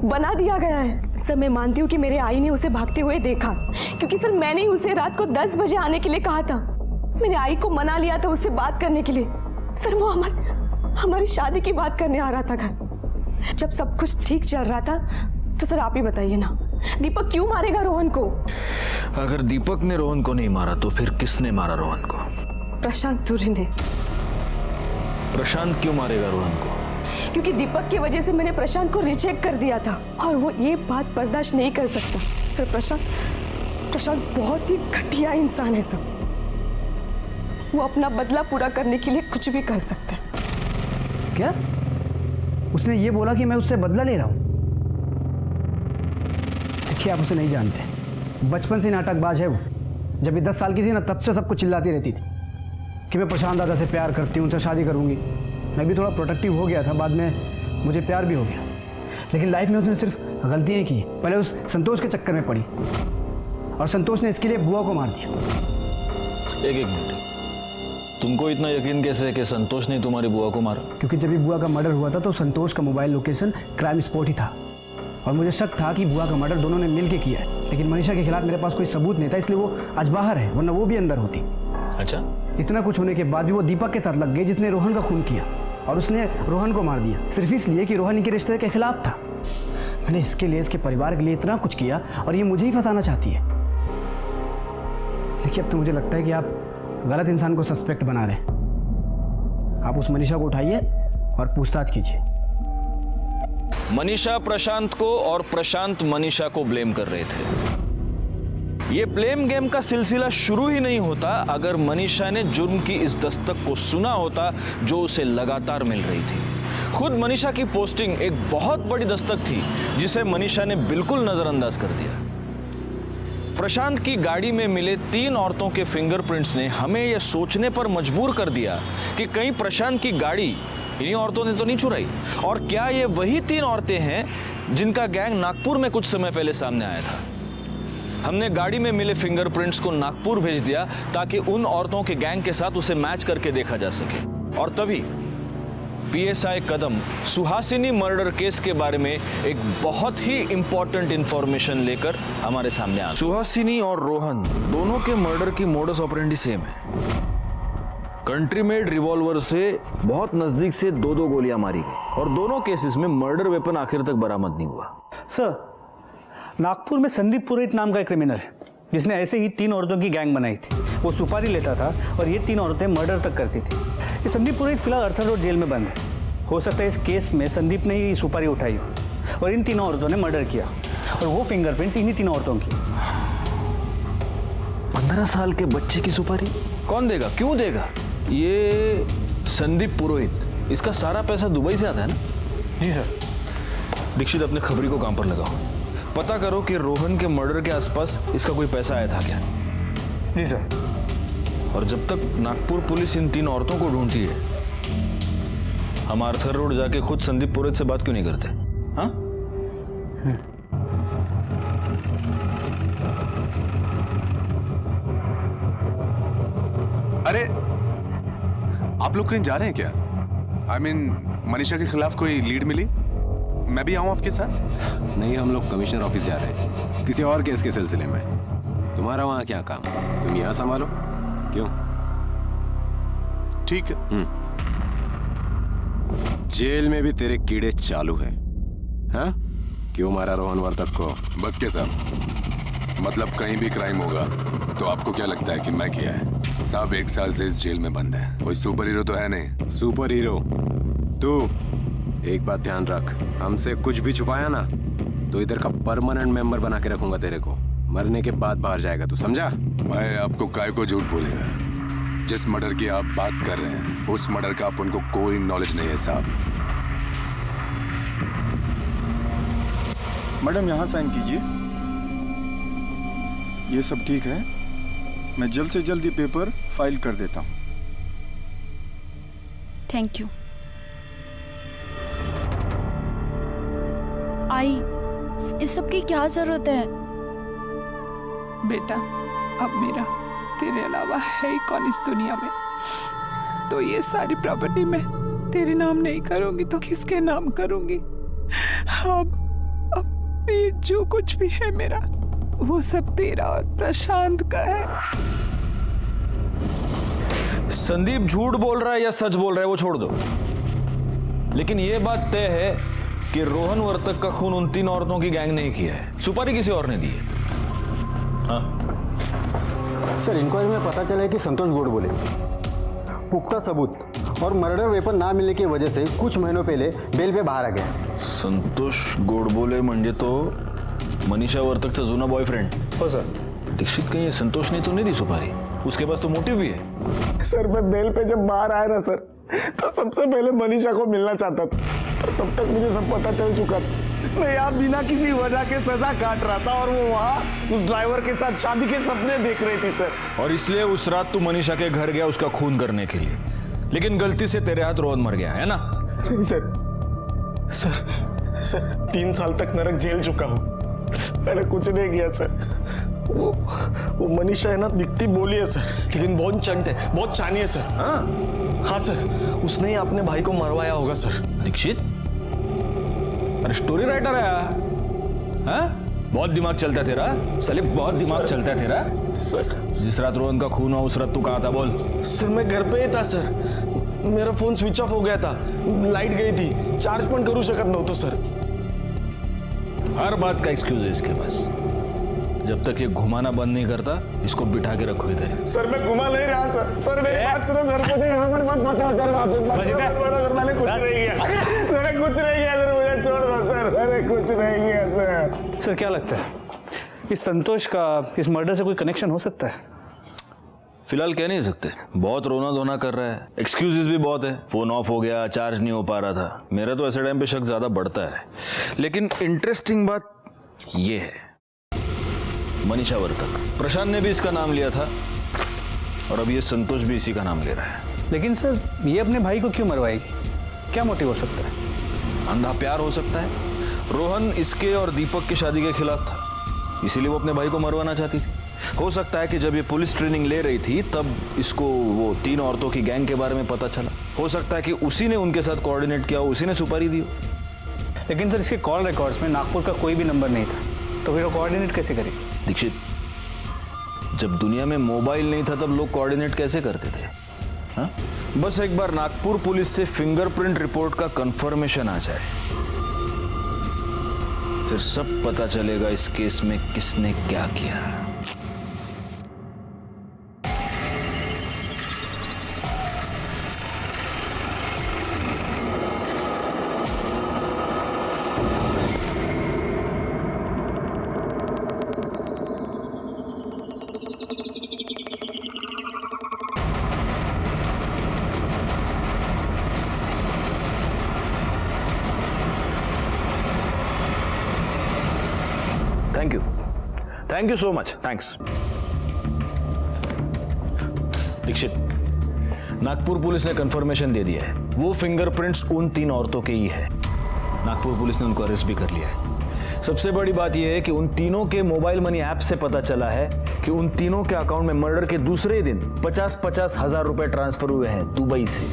बना दिया गया है। सर, मैं मानती हूँ कि मेरे आई ने उसे भागते हुए देखा, क्योंकि सर मैंने उसे रात को 10 बजे आने के लिए कहा था। मेरे आई को मना लिया था उससे बात करने के लिए। सर, वो हमारी शादी की बात करने आ रहा था घर। जब सब कुछ ठीक चल रहा था तो सर आप ही बताइए ना, दीपक क्यों मारेगा रोहन को? अगर दीपक ने रोहन को नहीं मारा तो फिर किसने मारा रोहन को? प्रशांत तुरी ने। प्रशांत क्यों मारेगा रोहन को? क्योंकि दीपक की वजह से मैंने प्रशांत को रिजेक्ट कर दिया था और वो ये बात बर्दाश्त नहीं कर सकता। सर, प्रशांत बहुत ही घटिया इंसान है सर। वो अपना बदला पूरा करने के लिए कुछ भी कर सकता है। क्या? उसने ये बोला कि मैं उससे बदला ले रहा हूं? देखिए, आप उसे नहीं जानते। बचपन से नाटकबाज है वो। जब ये 10 साल की थी ना, तब से सबको चिल्लाती रहती थी कि मैं प्रशांत दादा से प्यार करती हूँ, उनसे शादी करूंगी। मैं भी थोड़ा प्रोटेक्टिव हो गया था, बाद में मुझे प्यार भी हो गया। लेकिन लाइफ में उसने सिर्फ गलतियाँ की। पहले उस संतोष के चक्कर में पड़ी और संतोष ने इसके लिए बुआ को मार दिया। एक मिनट, तुमको इतना यकीन कैसे है कि संतोष ने तुम्हारी बुआ को मारा? क्योंकि जब भी बुआ का मर्डर हुआ था तो संतोष का मोबाइल लोकेशन क्राइम स्पॉट ही था और मुझे शक था कि बुआ का मर्डर दोनों ने मिलकर किया है। लेकिन मनीषा के खिलाफ मेरे पास कोई सबूत नहीं था, इसलिए वो आज बाहर है, वरना वो भी अंदर होती। अच्छा, इतना कुछ होने के बाद भी वो दीपक के साथ लग गई, जिसने रोहन का खून किया, और उसने रोहन को मार दिया सिर्फ इसलिए कि रोहन इनके रिश्ते के खिलाफ था। मैंने इसके लिए, इसके परिवार के लिए इतना कुछ किया और ये मुझे ही फंसाना चाहती है। देखिए, अब तो मुझे लगता है कि आप गलत इंसान को सस्पेक्ट बना रहे हैं। आप उस मनीषा को उठाइए और पूछताछ कीजिए। मनीषा प्रशांत को और प्रशांत मनीषा को ब्लेम कर रहे थे। ये ब्लेम गेम का सिलसिला शुरू ही नहीं होता अगर मनीषा ने जुर्म की इस दस्तक को सुना होता जो उसे लगातार मिल रही थी। खुद मनीषा की पोस्टिंग एक बहुत बड़ी दस्तक थी जिसे मनीषा ने बिल्कुल नजरअंदाज कर दिया। प्रशांत की गाड़ी में मिले 3 औरतों के फिंगरप्रिंट्स ने हमें यह सोचने पर मजबूर कर दिया कि कहीं प्रशांत की गाड़ी इन्हीं औरतों ने तो नहीं चुराई। और क्या ये वही 3 औरतें हैं जिनका गैंग नागपुर में कुछ समय पहले सामने आया था? हमने गाड़ी में मिले फिंगरप्रिंट्स को नागपुर भेज दिया ताकि उन औरतों के गैंग के साथ उसे मैच करके देखा जा सके। और तभी पीएसआई कदम सुहासिनी मर्डर केस के बारे में एक बहुत ही इंपॉर्टेंट इंफॉर्मेशन लेकर हमारे सामने आ। सुहासिनी और रोहन दोनों के मर्डर की मोडस ऑपरेंडी सेम है। कंट्री मेड रिवॉल्वर से बहुत नजदीक से 2-2 गोलियां मारी गई और दोनों केसेस में मर्डर वेपन आखिर तक बरामद नहीं हुआ। सर, नागपुर में संदीप पुरोहित नाम का एक क्रिमिनल है जिसने ऐसे ही 3 औरतों की गैंग बनाई थी। वो सुपारी लेता था और ये 3 औरतें मर्डर तक करती थी। ये संदीप पुरोहित फिलहाल अर्थर रोड जेल में बंद है। हो सकता है इस केस में संदीप ने ही सुपारी उठाई हो और इन 3 औरतों ने मर्डर किया और वो फिंगरप्रिंट्स इन्हीं 3 औरतों की। 15 साल के बच्चे की सुपारी कौन देगा, क्यों देगा? ये संदीप पुरोहित, इसका सारा पैसा दुबई से आता है ना? जी सर। दीक्षित, अपने खबरी को काम पर लगाओ। पता करो कि रोहन के मर्डर के आसपास इसका कोई पैसा आया था क्या? जी सर। और जब तक नागपुर पुलिस इन 3 औरतों को ढूंढती है, हम आर्थर रोड जाके खुद संदीप पुरोहित से बात क्यों नहीं करते? हाँ? अरे, आप लोग कहीं जा रहे हैं क्या? I mean, मनीषा के खिलाफ कोई लीड मिली? मैं भी आऊं आपके साथ? नहीं, हम लोग कमिश्नर ऑफिस जा रहे हैं किसी और केस के सिलसिले में। तुम्हारा वहां क्या काम? तुम यहां संभालो। क्यों? ठीक है। जेल में भी तेरे कीड़े चालू हैं। हाँ? क्यों मारा रोहन वर्तक को? बस के साहब, मतलब कहीं भी क्राइम होगा तो आपको क्या लगता है कि मैं किया है? साहब 1 साल से इस जेल में बंद है, कोई सुपर हीरो तो है नहीं। सुपर हीरो तू? एक बात ध्यान रख, हमसे कुछ भी छुपाया ना तो इधर का परमानेंट मेंबर बना के रखूंगा तेरे को। मरने के बाद बाहर जाएगा तू, समझा? मैं आपको काय को झूठ बोलेगा? जिस मर्डर की आप बात कर रहे हैं उस मर्डर का अपन को कोई नॉलेज नहीं है साहब। मैडम यहाँ साइन कीजिए। ये सब ठीक है, मैं जल्द से जल्द ये पेपर फाइल कर देता हूँ। Thank you. आई, इस सब की क्या जरूरत है? बेटा, अब मेरा तेरे अलावा है ही कौन इस दुनिया में? तो ये सारी प्रॉपर्टी मैं तेरे नाम नहीं करूंगी तो किसके नाम करूंगी? अब ये जो कुछ भी है मेरा वो सब तेरा और प्रशांत का है। संदीप झूठ बोल रहा है या सच बोल रहा है वो छोड़ दो, लेकिन ये बात तय है कि रोहन वर्तक का खून उन 3 औरतों की गैंग ने किया है, सुपारी किसी और ने दी है। हाँ सर, इंक्वायरी में पता चला है कि संतोष गोड बोले पुख्ता सबूत और मर्डर वेपन ना मिलने की वजह से कुछ महीनों पहले बेल पे बाहर आ गया। संतोष गोडबोले म्हणजे तो मनीषा वर्तकचा जुना बॉयफ्रेंड? हो सर। दीक्षित, कहीं संतोष ने तो नहीं दी सुपारी? उसके पास तो मोटिव भी है। सर, मैं बेल पे जब बाहर आया ना सर, तो सबसे पहले मनीषा को मिलना चाहता था, और तब तक मुझे सब पता चल चुका था। मैं यहाँ बिना किसी वजह के सजा काट रहा था और वो वहाँ उस ड्राइवर के साथ शादी के सपने देख रही थी सर। और इसलिए उस रात तू मनीषा के घर गया उसका खून करने के लिए, लेकिन गलती से तेरे हाथ रोहन मर गया है ना? नहीं सर, सर 3 साल तक नरक झेल चुका हूँ, मैंने कुछ नहीं किया सर। वो मनीषा है ना, दिखती बोली है सर, लेकिन बहुत चंट है, बहुत चानी है सर। हाँ सर, उसने ही अपने भाई को मरवाया होगा सर। दीक्षित, अरे स्टोरी राइटर है, हाँ? बहुत दिमाग चलता है तेरा साले, बहुत दिमाग चलता है तेरा सर। जिस रात रोहन का खून हुआ उस रात तू कहाँ था बोल? सर मैं घर पे ही था सर, मेरा फोन स्विच ऑफ हो गया था, लाइट गई थी, चार्ज पण करू शकत नव्हतो सर। हर बात का एक्सक्यूज है इसके पास। जब तक ये घुमाना बंद नहीं करता इसको बिठा के रखो इधर। सर मैं घुमा नहीं रहा सर, सर मेरी बात सुनो सर, मुझे मत बताओ सर, मैंने कुछ नहीं किया, मैंने कुछ नहीं किया सर, मुझे छोड़ दो सर, मैंने कुछ नहीं किया सर। सर क्या लगता है इस संतोष का इस मर्डर से कोई कनेक्शन हो सकता है? फिलहाल कह नहीं सकते, बहुत रोना धोना कर रहा है, एक्सक्यूजेस भी बहुत है, फोन ऑफ हो गया, चार्ज नहीं हो पा रहा था। मेरा तो ऐसे टाइम पे शक ज्यादा बढ़ता है। लेकिन इंटरेस्टिंग बात ये है, मनीषा वर्तक, प्रशांत ने भी इसका नाम लिया था और अब ये संतोष भी इसी का नाम ले रहा है। लेकिन सर ये अपने भाई को क्यों मरवाएगी? क्या मोटिव हो सकता है? अंधा प्यार हो सकता है। रोहन इसके और दीपक की शादी के खिलाफ था, इसीलिए वो अपने भाई को मरवाना चाहती थी। हो सकता है कि जब ये पुलिस ट्रेनिंग ले रही थी तब इसको वो 3 औरतों की गैंग के बारे में पता चला। हो सकता है कि उसी ने उनके साथ कोऑर्डिनेट किया, उसी ने सुपारी दी। लेकिन सर इसके कॉल रिकॉर्ड्स में नागपुर का कोई भी नंबर नहीं था, तो फिर वो कोऑर्डिनेट कैसे करेगी? दीक्षित, जब दुनिया में मोबाइल नहीं था तब लोग कोऑर्डिनेट कैसे करते थे? हाँ? बस एक बार नागपुर पुलिस से फिंगरप्रिंट रिपोर्ट का कंफर्मेशन आ जाए, फिर सब पता चलेगा इस केस में किसने क्या किया। Thank you so much, thanks. Dikshit, Nagpur police ने कंफर्मेशन दे दिया है, वो फिंगरप्रिंट्स उन 3 औरतों के ही है। नागपुर पुलिस ने उनको अरेस्ट भी कर लिया है। सबसे बड़ी बात यह है कि उन तीनों के मोबाइल मनी ऐप से पता चला है कि उन तीनों के अकाउंट में मर्डर के दूसरे दिन 50-50 हजार रुपए ट्रांसफर हुए हैं दुबई से।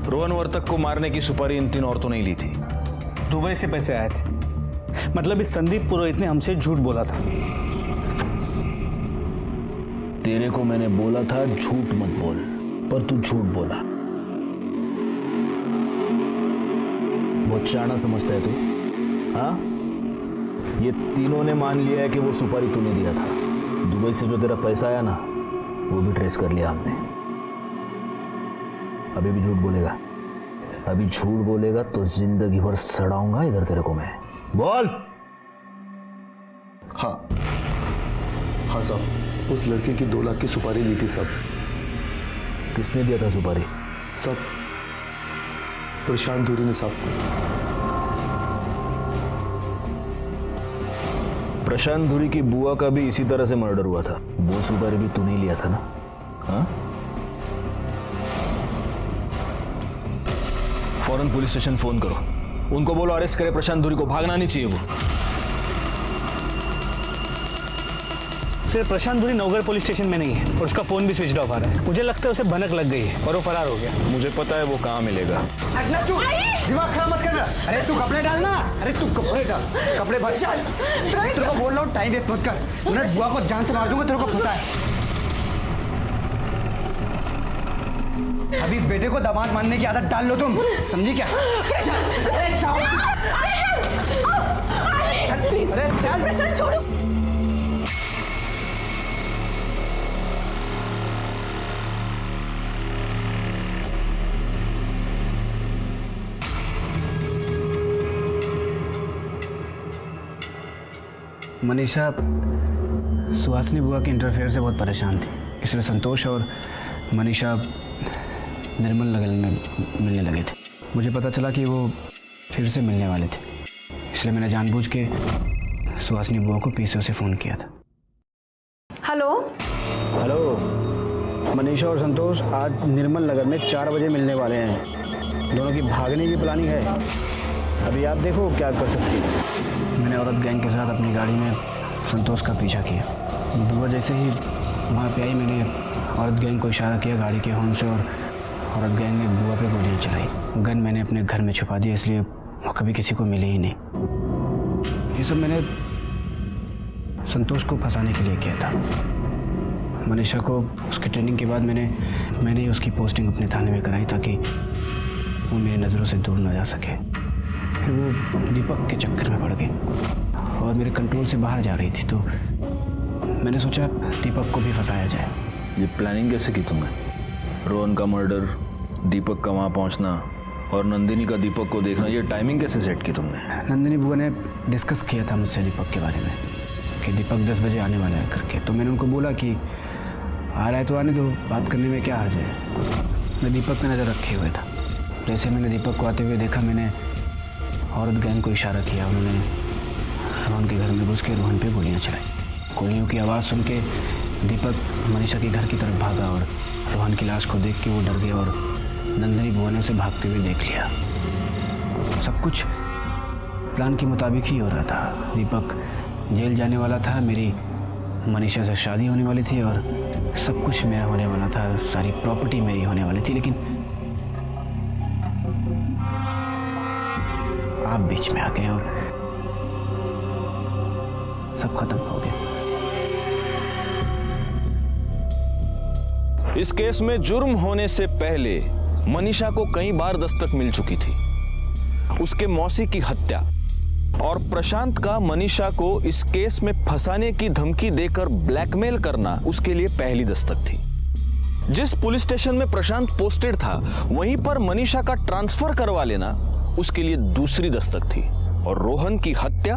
रोहन वर्तक को मारने की सुपारी इन 3 औरतों ने ली थी। दुबई से पैसे आए थे, मतलब इस संदीप पुरोहित ने हमसे झूठ बोला था। तेरे को मैंने बोला था झूठ मत बोल, पर तू झूठ बोला। बहुत चाणा समझता है तू, हाँ? ये तीनों ने मान लिया है कि वो सुपारी तूने दिया था। दुबई से जो तेरा पैसा आया ना, वो भी ट्रेस कर लिया हमने। अभी भी झूठ बोलेगा? अभी झूठ बोलेगा तो जिंदगी भर सड़ाऊंगा इधर तेरे को मैं। बोल। हाँ साहब, उस लड़के की 2 लाख की सुपारी ली थी साहब। किसने दिया था सुपारी? सब प्रशांत धुरी ने साहब। प्रशांत धुरी की बुआ का भी इसी तरह से मर्डर हुआ था। वो सुपारी भी तूने लिया था ना? हाँ? फौरन पुलिस स्टेशन फोन करो, उनको बोलो अरेस्ट करे प्रशांत धुरी को, भागना नहीं चाहिए वो। सर, प्रशांत धुरी नवगढ़ पुलिस स्टेशन में नहीं है और उसका फोन भी स्विच ऑफ आ रहा है। मुझे लगता है उसे भनक लग गई है और वो फरार हो गया। मुझे पता है वो कहाँ मिलेगा। दिमाग खराब मत करना। अरे तू कपड़े डालना। अरे तू कपड़े डाल, कपड़े भर। तेरे को बोल रहा हूँ टाइम वेस्ट मत कर, उन्हें बुआ को जान से मार दूंगा, तेरे को पता है। अभी इस बेटे को दामाद मानने की आदत डाल लो तुम, समझी क्या? अरे जाओ। प्रशांत छोड़ो। मनीषा सुहासिनी बुआ के इंटरफेयर से बहुत परेशान थी, इसलिए संतोष और मनीषा निर्मल नगर में मिलने लगे थे। मुझे पता चला कि वो फिर से मिलने वाले थे, इसलिए मैंने जानबूझ के सुहासिनी बुआ को पीसीओ से फ़ोन किया था। हेलो हेलो, मनीषा और संतोष आज निर्मल नगर में 4 बजे मिलने वाले हैं। दोनों की भागने की प्लानिंग है। अभी आप देखो क्या कर सकती है। मैंने औरत गैंग के साथ अपनी गाड़ी में संतोष का पीछा किया। बुआ जैसे ही वहाँ पे आई, मैंने औरत गैंग को इशारा किया गाड़ी के हॉर्न से और औरत गैंग ने बुआ पे गोलियाँ चलाई। गन मैंने अपने घर में छुपा दिया, इसलिए वो कभी किसी को मिले ही नहीं। ये सब मैंने संतोष को फंसाने के लिए किया था। मनीषा को उसकी ट्रेनिंग के बाद मैंने ही उसकी पोस्टिंग अपने थाने में कराई ताकि वो मेरी नज़रों से दूर ना जा सके। फिर वो दीपक के चक्कर में पड़ गई और मेरे कंट्रोल से बाहर जा रही थी, तो मैंने सोचा दीपक को भी फंसाया जाए। ये प्लानिंग कैसे की तुमने? रोहन का मर्डर, दीपक का वहाँ पहुँचना और नंदिनी का दीपक को देखना, ये टाइमिंग कैसे सेट की तुमने? नंदिनी बुआ ने डिस्कस किया था मुझसे दीपक के बारे में कि दीपक 10 बजे आने वाला है करके, तो मैंने उनको बोला कि आ रहा है तो आने दो, बात करने में क्या हर्ज है। मैं दीपक पे नज़र रखे हुए था। जैसे मैंने दीपक को आते हुए देखा, मैंने औरत गैंग को इशारा किया। उन्होंने रोहन के घर में घुस के रोहन पे गोलियां चलाई। गोलियों की आवाज़ सुन के दीपक मनीषा के घर की तरफ भागा और रोहन की लाश को देख के वो डर गए और नंदिनी बुआ ने उसे भागते हुए देख लिया। सब कुछ प्लान के मुताबिक ही हो रहा था। दीपक जेल जाने वाला था, मेरी मनीषा से शादी होने वाली थी और सब कुछ मेरा होने वाला था, सारी प्रॉपर्टी मेरी होने वाली थी। लेकिन आप बीच में आ गए और सब खत्म हो गया। इस केस में जुर्म होने से पहले मनीषा को कई बार दस्तक मिल चुकी थी। उसके मौसी की हत्या और प्रशांत का मनीषा को इस केस में फंसाने की धमकी देकर ब्लैकमेल करना उसके लिए पहली दस्तक थी। जिस पुलिस स्टेशन में प्रशांत पोस्टेड था, वहीं पर मनीषा का ट्रांसफर करवा लेना उसके लिए दूसरी दस्तक थी और रोहन की हत्या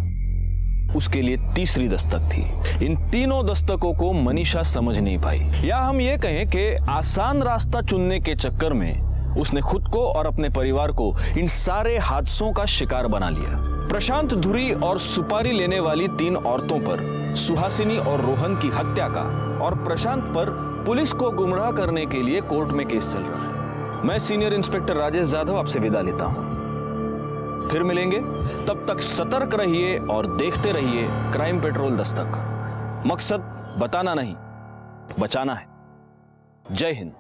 उसके लिए तीसरी दस्तक थी। इन तीनों दस्तकों को मनीषा समझ नहीं पाई, या हम ये कहें कि आसान रास्ता चुनने के चक्कर में उसने खुद को और अपने परिवार को इन सारे हादसों का शिकार बना लिया। प्रशांत धुरी और सुपारी लेने वाली 3 औरतों पर, सुहासिनी और रोहन की हत्या का और प्रशांत पर पुलिस को गुमराह करने के लिए कोर्ट में केस चल रहा है। मैं सीनियर इंस्पेक्टर राजेश जाधव आपसे विदा लेता हूं। फिर मिलेंगे, तब तक सतर्क रहिए और देखते रहिए क्राइम पेट्रोल दस्तक। मकसद बताना नहीं, बचाना है। जय हिंद।